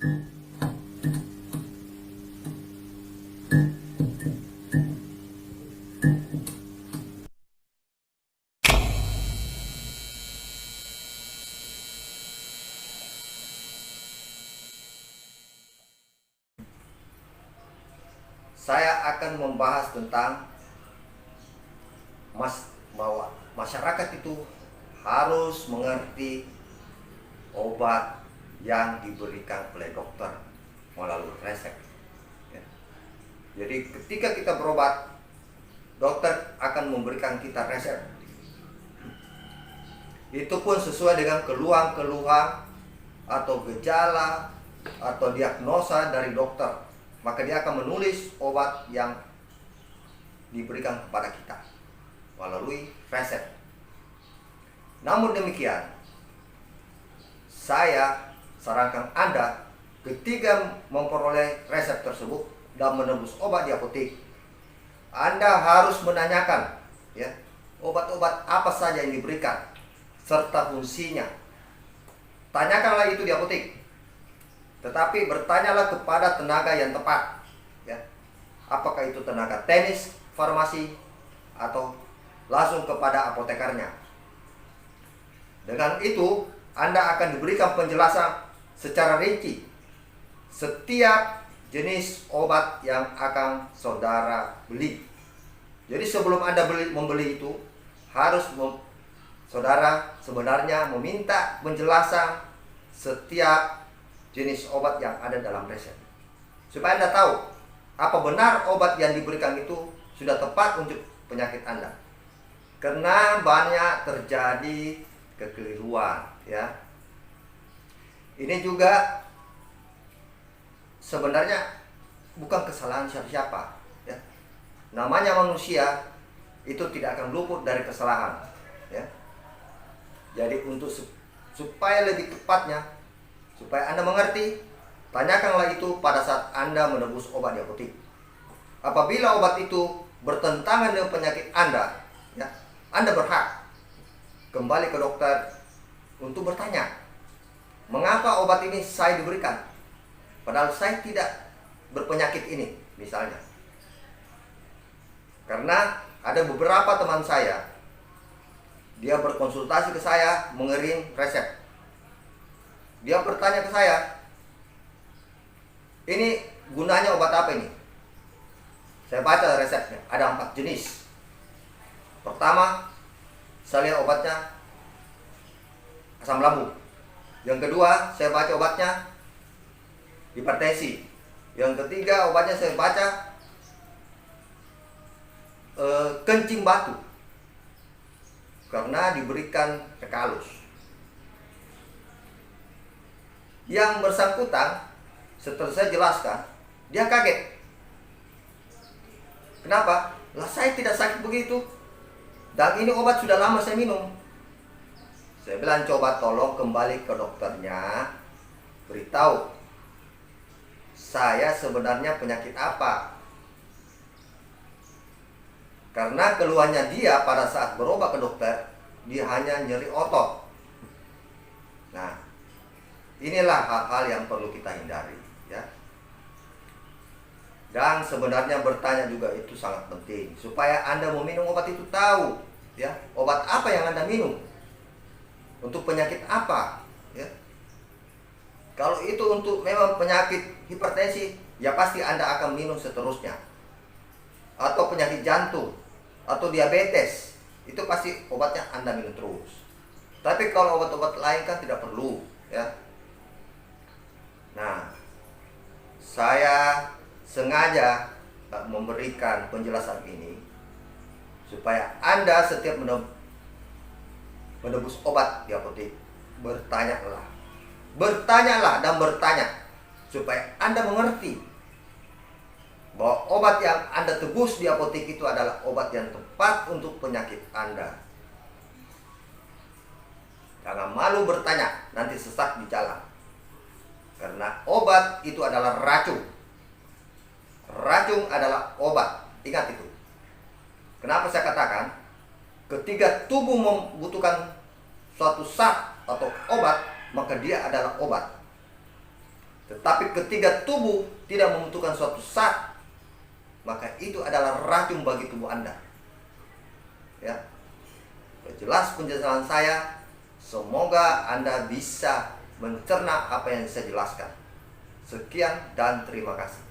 Saya akan membahas tentang bahwa masyarakat itu harus mengerti obat yang diberikan oleh dokter melalui resep. Ya. Jadi ketika kita berobat, dokter akan memberikan kita resep. Itu pun sesuai dengan keluhan-keluhan atau gejala atau diagnosa dari dokter. Maka dia akan menulis obat yang diberikan kepada kita melalui resep. Namun demikian, saya sarankan Anda ketika memperoleh resep tersebut dan menebus obat di apotek, Anda harus menanyakan ya, obat-obat apa saja yang diberikan serta fungsinya. Tanyakanlah itu di apotek. Tetapi bertanyalah kepada tenaga yang tepat ya. Apakah itu tenaga teknis, farmasi, atau langsung kepada apotekarnya. Dengan itu Anda akan diberikan penjelasan secara rinci setiap jenis obat yang akan saudara beli. Jadi sebelum Anda membeli itu harus saudara sebenarnya meminta penjelasan setiap jenis obat yang ada dalam resep, supaya Anda tahu apa benar obat yang diberikan itu sudah tepat untuk penyakit Anda. Karena banyak terjadi kekeliruan ya. Ini juga sebenarnya bukan kesalahan siapa-siapa ya. Namanya manusia itu tidak akan luput dari kesalahan ya. Jadi untuk supaya lebih tepatnya, supaya Anda mengerti, tanyakanlah itu pada saat Anda menebus obat di apotek. Apabila obat itu bertentangan dengan penyakit Anda, ya, Anda berhak kembali ke dokter untuk bertanya, mengapa obat ini saya diberikan, padahal saya tidak berpenyakit ini, misalnya. Karena ada beberapa teman saya, dia berkonsultasi ke saya mengirim resep. Dia bertanya ke saya, ini gunanya obat apa ini? Saya baca resepnya, ada 4 jenis. Pertama, saya lihat obatnya asam lambung. Yang kedua, saya baca obatnya hipertensi. Yang ketiga, obatnya saya baca kencing batu, karena diberikan tekalus. Yang bersangkutan, setelah saya jelaskan, dia kaget. Kenapa? Lah saya tidak sakit begitu, dan ini obat sudah lama saya minum. Saya bilang, coba tolong kembali ke dokternya, beritahu saya sebenarnya penyakit apa. Karena keluhannya dia pada saat berobat ke dokter, dia hanya nyeri otot. Nah, inilah hal-hal yang perlu kita hindari ya. Dan sebenarnya bertanya juga itu sangat penting, supaya Anda meminum obat itu tahu ya, obat apa yang Anda minum, untuk penyakit apa ya. Kalau itu untuk memang penyakit hipertensi, ya pasti Anda akan minum seterusnya. Atau penyakit jantung atau diabetes, itu pasti obatnya Anda minum terus. Tapi kalau obat-obat lain kan tidak perlu ya. Nah, saya sengaja memberikan penjelasan ini supaya Anda setiap menebus obat di apotek, bertanyalah dan bertanya, supaya Anda mengerti bahwa obat yang Anda tebus di apotek itu adalah obat yang tepat untuk penyakit Anda. Jangan malu bertanya, nanti sesat di jalan. Karena obat itu adalah racun. Racun adalah obat. Ingat itu. Kenapa saya katakan, ketika tubuh membutuhkan suatu zat atau obat, maka dia adalah obat. Tetapi ketika tubuh tidak membutuhkan suatu zat, maka itu adalah racun bagi tubuh Anda. Ya. Jelas penjelasan saya. Semoga Anda bisa mencerna apa yang saya jelaskan. Sekian dan terima kasih.